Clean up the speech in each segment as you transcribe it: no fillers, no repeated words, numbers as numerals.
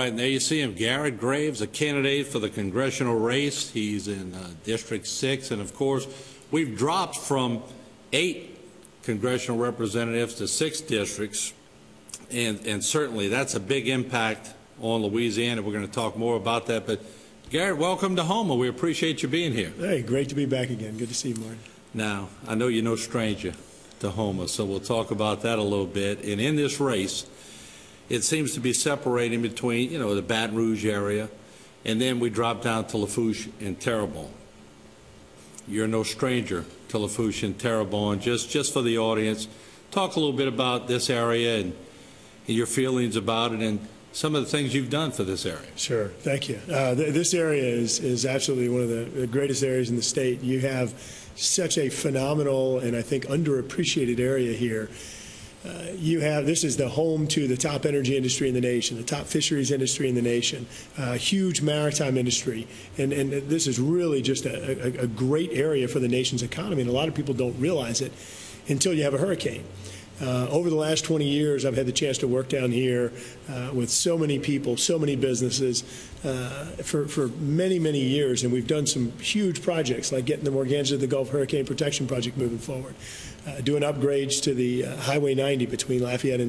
right, and there you see him, Garret Graves, a candidate for the congressional race. He's in District 6, and of course, we've dropped from 8 congressional representatives to 6 districts, and certainly that's a big impact on Louisiana. We're going to talk more about that, but Garret, welcome to Houma. We appreciate you being here. Hey, great to be back again. Good to see you, Martin. Now, I know you're no stranger to Houma, so we'll talk about that a little bit. And in this race, it seems to be separating between, the Baton Rouge area, and then we drop down to Lafourche and Terrebonne. You're no stranger to Lafourche and Terrebonne. Just for the audience, talk a little bit about this area and your feelings about it and some of the things you've done for this area. Sure, thank you. This area is absolutely one of the greatest areas in the state. You have such a phenomenal and I think underappreciated area here. This is the home to the top energy industry in the nation, the top fisheries industry in the nation, huge maritime industry, and this is really just a great area for the nation's economy, and a lot of people don't realize it until you have a hurricane. Over the last 20 years, I've had the chance to work down here with so many people, so many businesses for many, many years, and we've done some huge projects like getting the Morganza to the Gulf Hurricane Protection Project moving forward. Doing upgrades to the Highway 90 between Lafayette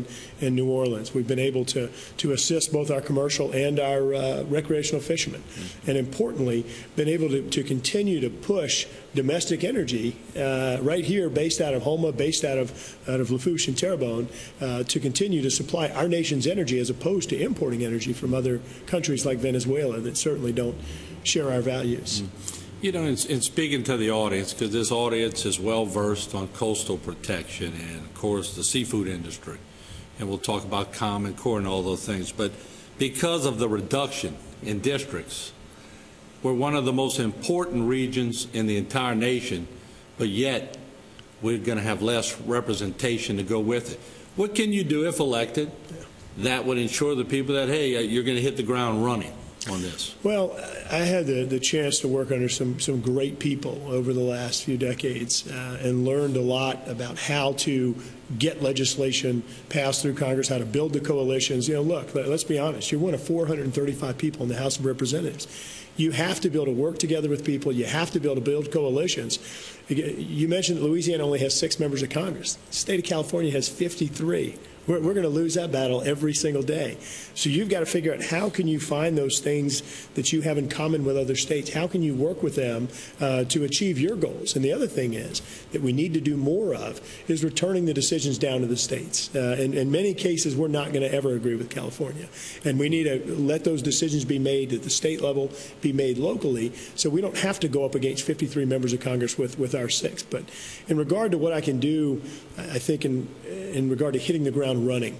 and New Orleans. We've been able to assist both our commercial and our recreational fishermen. And importantly, been able to continue to push domestic energy right here, based out of Houma, based out of Lafourche and Terrebonne, to continue to supply our nation's energy as opposed to importing energy from other countries like Venezuela that certainly don't share our values. In speaking to the audience, because this audience is well versed on coastal protection and, of course, the seafood industry, and we'll talk about Common Core and all those things, but because of the reduction in districts, we're one of the most important regions in the entire nation, but yet we're going to have less representation to go with it. What can you do, if elected, that would ensure the people that, hey, you're going to hit the ground running on this? Well, I had the chance to work under some great people over the last few decades and learned a lot about how to get legislation passed through Congress, how to build the coalitions. Look, let's be honest. You're one of 435 people in the House of Representatives. You have to be able to work together with people. You have to be able to build coalitions. You mentioned that Louisiana only has 6 members of Congress. The state of California has 53. We're going to lose that battle every single day. So you've got to figure out how can you find those things that you have in common with other states. How can you work with them to achieve your goals? And the other thing is that we need to do more of is returning the decisions down to the states. In many cases, we're not going to ever agree with California. And we need to let those decisions be made at the state level, be made locally, so we don't have to go up against 53 members of Congress with our 6. But in regard to what I can do, I think in regard to hitting the ground running,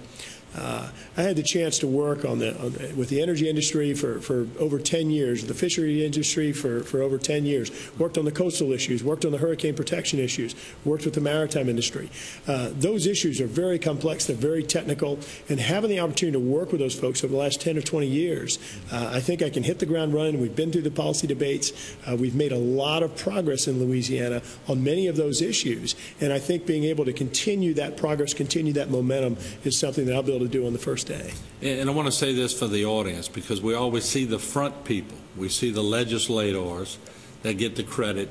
I had the chance to work with the energy industry for over 10 years, the fishery industry for over 10 years, worked on the coastal issues, worked on the hurricane protection issues, worked with the maritime industry. Those issues are very complex, they're very technical, and having the opportunity to work with those folks over the last 10 or 20 years, I think I can hit the ground running. We've been through the policy debates. We've made a lot of progress in Louisiana on many of those issues, and I think being able to continue that progress, continue that momentum is something that I'll be able to do on the first day. And I want to say this for the audience, because we always see the front people. We see the legislators that get the credit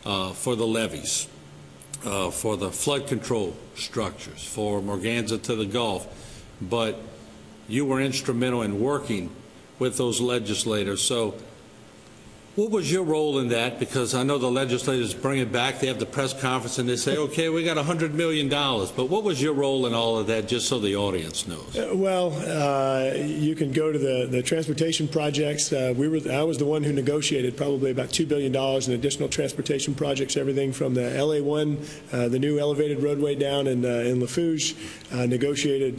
for the levees, for the flood control structures, for Morganza to the Gulf. But you were instrumental in working with those legislators. So what was your role in that? Because I know the legislators bring it back. They have the press conference and they say, okay, we got $100 million. But what was your role in all of that, just so the audience knows? You can go to the transportation projects. I was the one who negotiated probably about $2 billion in additional transportation projects, everything from the LA-1, the new elevated roadway down in Lafourche, negotiated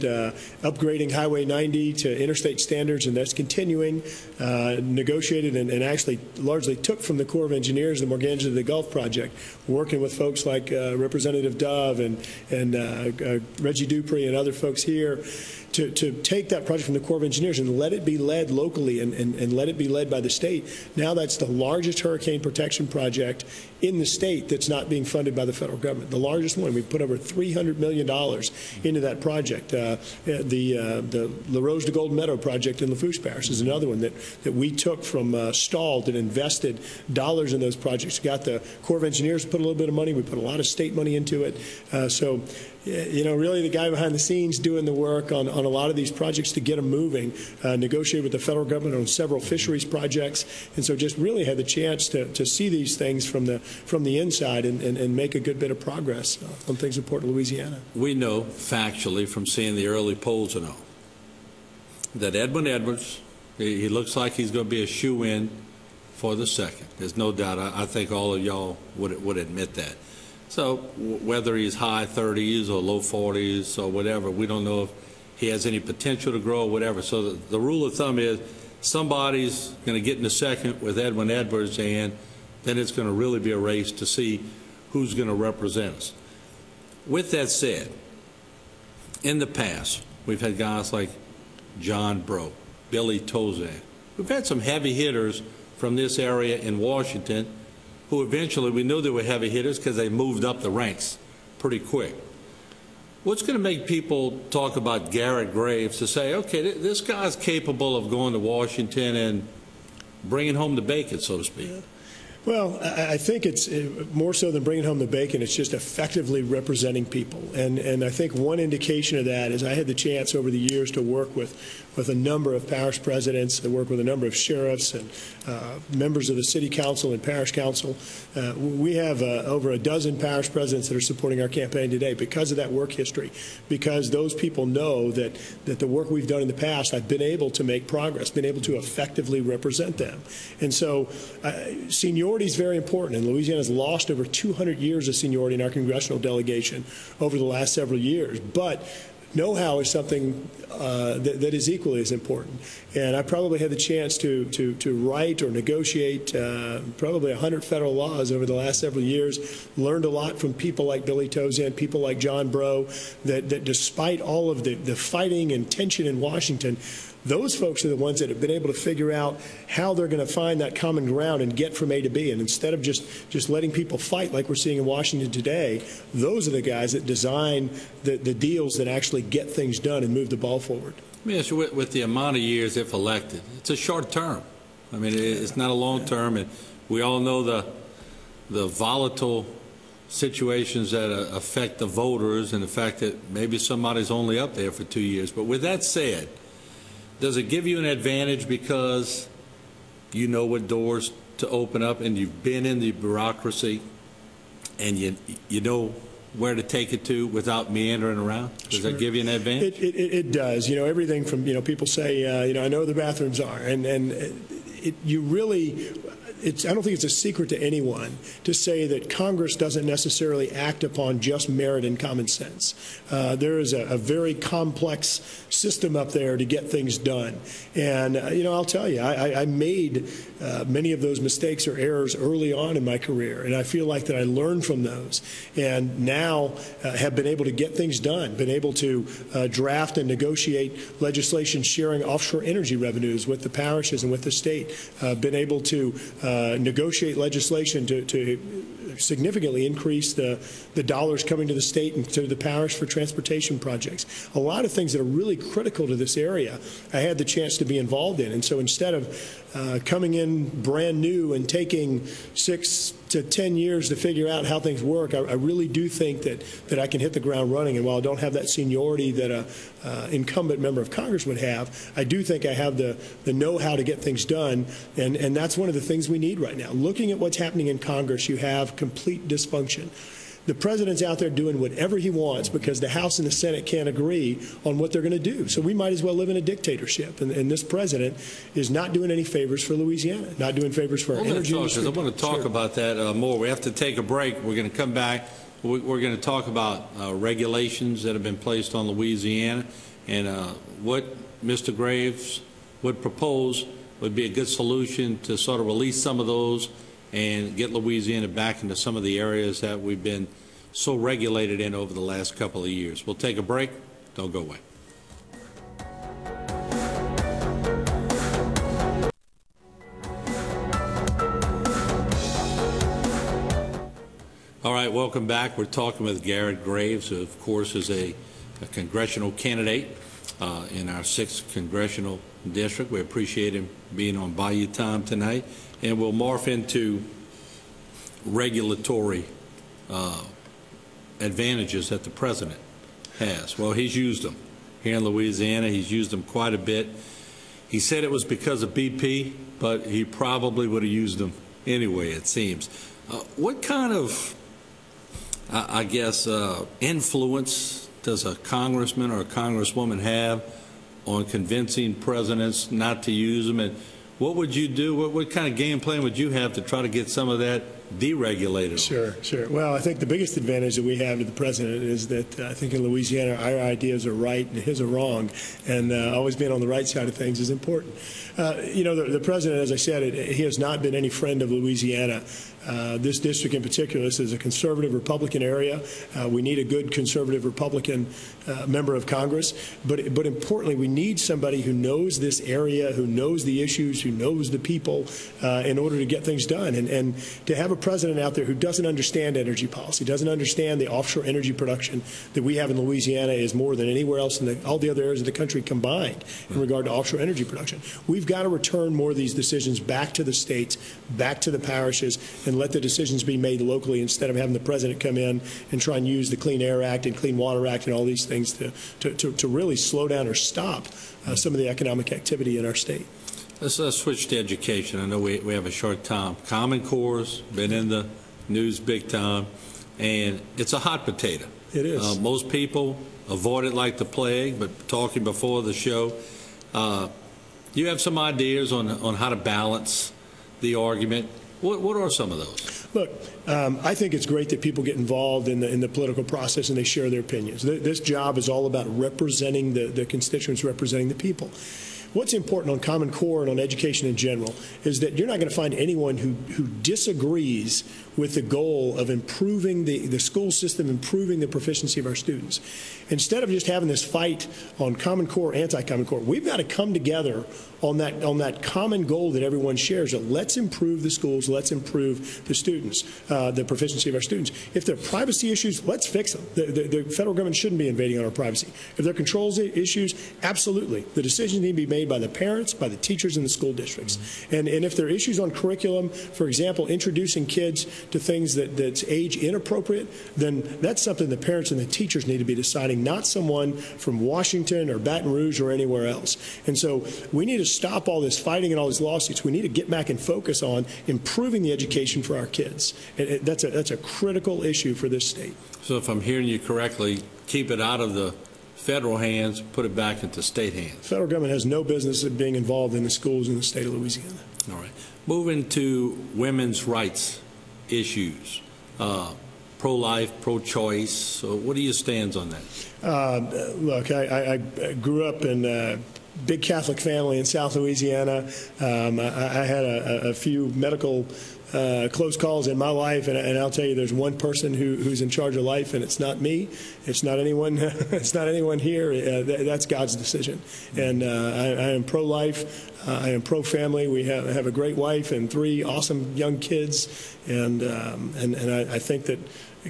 upgrading Highway 90 to interstate standards, and that's continuing, negotiated and actually largely took from the Corps of Engineers, the Morgangia to the Gulf project, working with folks like Representative Dove and Reggie Dupree and other folks here, to take that project from the Corps of Engineers and let it be led locally and let it be led by the state. Now that's the largest hurricane protection project in the state that's not being funded by the federal government. The largest one. We put over $300 million into that project. The La Rose de Golden Meadow project in Lafourche Parish is another one that we took from stalled and invested dollars in those projects. Got the Corps of Engineers to put a little bit of money. We put a lot of state money into it. So, you know, really the guy behind the scenes doing the work on a lot of these projects to get them moving, negotiated with the federal government on several fisheries projects, and so just really had the chance to see these things from the inside and make a good bit of progress on things in Port Louisiana. We know factually from seeing the early polls and all that Edwin Edwards, he looks like he's going to be a shoo-in for the second. There's no doubt. I think all of y'all would admit that. So whether he's high 30s or low 40s or whatever, we don't know if he has any potential to grow or whatever. So the rule of thumb is somebody's going to get in the second with Edwin Edwards, and then it's going to really be a race to see who's going to represent us. With that said, in the past, we've had guys like John Breaux, Billy Tozan. We've had some heavy hitters from this area in Washington who eventually we knew they were heavy hitters because they moved up the ranks pretty quick. What's going to make people talk about Garret Graves to say, okay, this guy's capable of going to Washington and bringing home the bacon, so to speak? Well, I think it's more so than bringing home the bacon. It's just effectively representing people. And I think one indication of that is I had the chance over the years to work with a number of parish presidents, to work with a number of sheriffs and members of the city council and parish council. We have over a dozen parish presidents that are supporting our campaign today because of that work history, because those people know that the work we've done in the past, I've been able to make progress, been able to effectively represent them. And so seniority is very important, and Louisiana has lost over 200 years of seniority in our congressional delegation over the last several years. But know-how is something that is equally as important. And I probably had the chance to write or negotiate probably 100 federal laws over the last several years, learned a lot from people like Billy Tozan, people like John Breaux, that despite all of the fighting and tension in Washington, those folks are the ones that have been able to figure out how they're going to find that common ground and get from A to B. And instead of just letting people fight like we're seeing in Washington today, those are the guys that design the deals that actually get things done and move the ball forward. Let me ask you, with the amount of years, if elected, it's a short term. I mean, it's not a long term. And we all know the volatile situations that affect the voters and the fact that maybe somebody's only up there for 2 years. But with that said, does it give you an advantage because you know what doors to open up and you've been in the bureaucracy and you know where to take it to without meandering around? Does that give you an advantage? It does. You know, everything from, people say, I know where the bathrooms are. You really, I don't think it's a secret to anyone to say that Congress doesn't necessarily act upon just merit and common sense. There is a very complex system up there to get things done. And, I'll tell you, I made many of those mistakes or errors early on in my career, and I feel like that I learned from those and now have been able to get things done, been able to draft and negotiate legislation sharing offshore energy revenues with the parishes and with the state, been able to negotiate legislation to significantly increase the dollars coming to the state and to the parish for transportation projects. A lot of things that are really critical to this area I had the chance to be involved in. And so instead of coming in brand new and taking 6 to 10 years to figure out how things work, I really do think that I can hit the ground running. And while I don't have that seniority that an incumbent member of Congress would have, I do think I have the know-how to get things done. And that's one of the things we need right now. Looking at what's happening in Congress, you have complete dysfunction. The president's out there doing whatever he wants because the House and the Senate can't agree on what they're going to do. So we might as well live in a dictatorship. And this president is not doing any favors for Louisiana, not doing favors for our energy industry. I want to talk about that more. We have to take a break. We're going to come back. We're going to talk about regulations that have been placed on Louisiana and what Mr. Graves would propose would be a good solution to sort of release some of those and get Louisiana back into some of the areas that we've been so regulated in over the last couple of years. We'll take a break. Don't go away. All right, welcome back. We're talking with Garret Graves, who, of course, is a congressional candidate in our 6th congressional district. We appreciate him being on Bayou time tonight, and we'll morph into regulatory advantages that the president has. Well, he's used them here in Louisiana. He's used them quite a bit. He said it was because of BP, but he probably would have used them anyway, it seems. What kind of, I guess, influence does a congressman or a congresswoman have on convincing presidents not to use them? And what would you do? What kind of game plan would you have to try to get some of that deregulated? Sure. Well, I think the biggest advantage that we have to the president is that I think in Louisiana our ideas are right and his are wrong, and always being on the right side of things is important. You know, the president, as I said, he has not been any friend of Louisiana. This district in particular, this is a conservative Republican area. We need a good conservative Republican member of Congress. But importantly, we need somebody who knows this area, who knows the issues, who knows the people in order to get things done. And to have a president out there who doesn't understand energy policy, doesn't understand the offshore energy production that we have in Louisiana is more than anywhere else in all the other areas of the country combined in regard to offshore energy production. We've got to return more of these decisions back to the states, back to the parishes, and let the decisions be made locally instead of having the president come in and try and use the Clean Air Act and Clean Water Act and all these things to really slow down or stop some of the economic activity in our state. Let's switch to education. I know we have a short time. Common Core's been in the news big time, and it's a hot potato. It is. Most people avoid it like the plague, but talking before the show, you have some ideas on how to balance the argument. What are some of those? Look, I think it's great that people get involved in the political process and they share their opinions. This job is all about representing the constituents, representing the people. What's important on Common Core and on education in general is that you're not going to find anyone who disagrees with the goal of improving the school system, improving the proficiency of our students. Instead of just having this fight on Common Core, anti-Common Core, we've got to come together on that common goal that everyone shares. That let's improve the schools, let's improve the students, the proficiency of our students. If there are privacy issues, let's fix them. The federal government shouldn't be invading on our privacy. If there are controls issues, absolutely. The decisions need to be made by the parents, by the teachers in the school districts. And if there are issues on curriculum, for example, introducing kids to things that's age inappropriate, then that's something the parents and the teachers need to be deciding, not someone from Washington or Baton Rouge or anywhere else. And so we need to stop all this fighting and all these lawsuits. We need to get back and focus on improving the education for our kids. And that's a critical issue for this state. So if I'm hearing you correctly, keep it out of the federal hands, put it back into state hands. The federal government has no business of being involved in the schools in the state of Louisiana. All right. Moving to women's rights issues, pro-life, pro-choice. So what are your stands on that? Look, I grew up in a big Catholic family in South Louisiana. I had a few medical close calls in my life, and I'll tell you, there's one person who's in charge of life, and it's not me. It's not anyone. It's not anyone here. That's God's decision. And I am pro-life. I am pro-family. We have a great wife and 3 awesome young kids, and I think that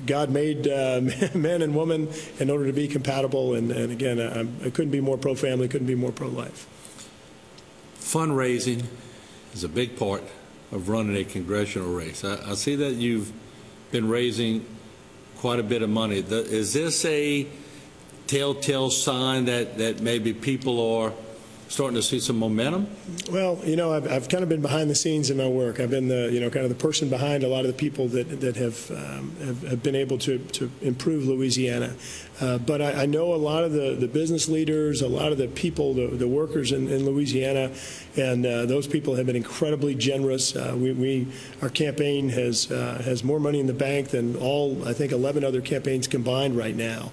God made men and women in order to be compatible. And again, I couldn't be more pro-family. Couldn't be more pro-life. Fundraising is a big part of running a congressional race. I see that you've been raising quite a bit of money. Is this a telltale sign that maybe people are starting to see some momentum? Well, you know, I've kind of been behind the scenes in my work. I've been kind of the person behind a lot of the people that have been able to improve Louisiana. But I know a lot of the business leaders, a lot of the people, the workers in Louisiana, and those people have been incredibly generous. Our campaign has more money in the bank than all, I think, 11 other campaigns combined right now,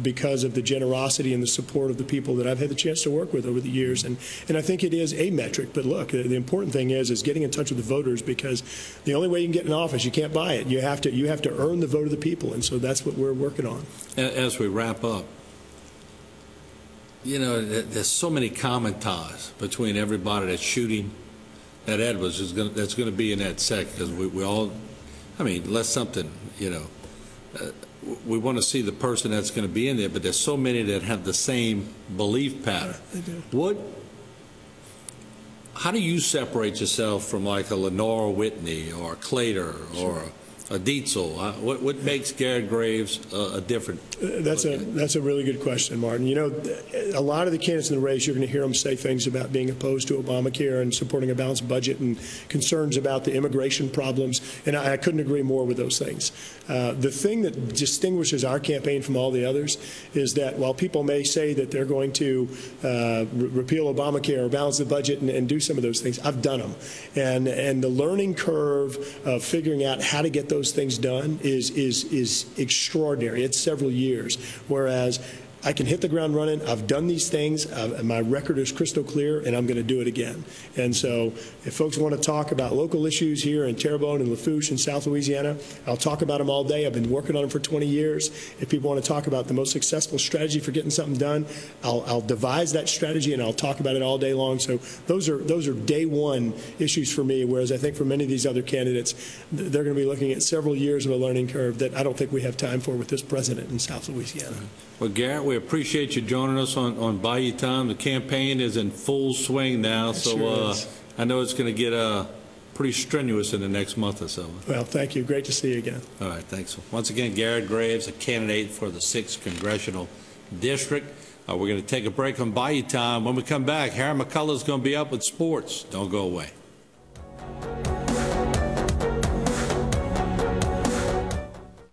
because of the generosity and the support of the people that I've had the chance to work with over the years. years. And I think it is a metric. But look, the important thing is getting in touch with the voters, because the only way you can get in office, you can't buy it. You have to earn the vote of the people, and so that's what we're working on. As we wrap up, you know, there's so many common ties between everybody that's shooting at Edwards that's going to be in that sec, because we all, I mean, unless something, you know, we want to see the person that's going to be in there, but there's so many that have the same belief pattern. They do. How do you separate yourself from like a Lenore Whitney or a Clater or a Dietzel? What makes Garret Graves a different? That's a really good question, Martin. You know, a lot of the candidates in the race, you're going to hear them say things about being opposed to Obamacare and supporting a balanced budget and concerns about the immigration problems, and I couldn't agree more with those things. The thing that distinguishes our campaign from all the others is that while people may say that they're going to repeal Obamacare or balance the budget and do some of those things, I've done them. And the learning curve of figuring out how to get those things done is extraordinary. It's several years, whereas I can hit the ground running. I've done these things. My record is crystal clear, and I'm going to do it again. And so if folks want to talk about local issues here in Terrebonne and Lafourche and South Louisiana, I'll talk about them all day. I've been working on them for 20 years. If people want to talk about the most successful strategy for getting something done, I'll devise that strategy, and I'll talk about it all day long. So those are day one issues for me, whereas I think for many of these other candidates, they're going to be looking at several years of a learning curve that I don't think we have time for with this president in South Louisiana. Well, Garret, we appreciate you joining us on Bayou Time. The campaign is in full swing now, so I know it's going to get pretty strenuous in the next month or so. Well, thank you. Great to see you again. All right, thanks. Once again, Garret Graves, a candidate for the 6th Congressional District. We're going to take a break on Bayou Time. When we come back, Harry McCullough's going to be up with sports. Don't go away.